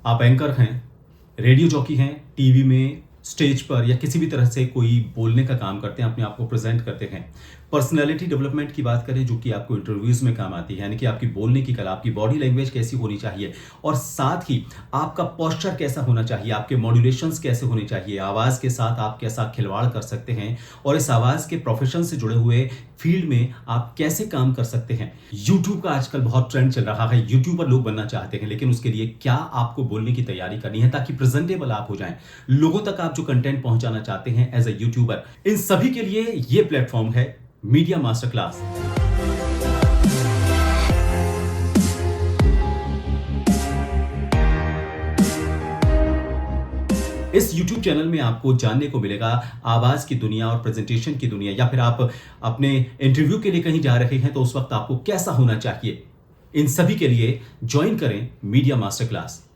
आप एंकर हैं, radio jockey हैं, टीवी में, स्टेज पर या किसी भी तरह से कोई बोलने का काम करते हैं, अपने आप को प्रेजेंट करते हैं। पर्सनैलिटी डेवलपमेंट की बात करें जो कि आपको इंटरव्यूज़ में काम आती है, यानी कि आपकी बोलने की कला, आपकी बॉडी लैंग्वेज कैसी होनी चाहिए और साथ ही आपका पोस्चर कैसा होना चाहिए, आपके मॉड्यूलेशंस कैसे होने चाहिए, आवाज़ के साथ आप कैसा खिलवाड़ कर सकते हैं और इस आवाज़ के प्रोफेशन से जुड़े हुए फील्ड में आप कैसे काम कर सकते हैं। यूट्यूब का आजकल बहुत ट्रेंड चल रहा है, यूट्यूबर लोग बनना चाहते हैं, लेकिन उसके लिए क्या आपको बोलने की तैयारी करनी है ताकि प्रेजेंटेबल आप हो जाएं, लोगों तक आप जो कंटेंट पहुंचाना चाहते हैं एज अ यूट्यूबर, इन सभी के लिए ये प्लेटफॉर्म है मीडिया मास्टर क्लास। इस YouTube चैनल में आपको जानने को मिलेगा आवाज़ की दुनिया और प्रेजेंटेशन की दुनिया, या फिर आप अपने इंटरव्यू के लिए कहीं जा रहे हैं तो उस वक्त आपको कैसा होना चाहिए। इन सभी के लिए ज्वाइन करें मीडिया मास्टर क्लास।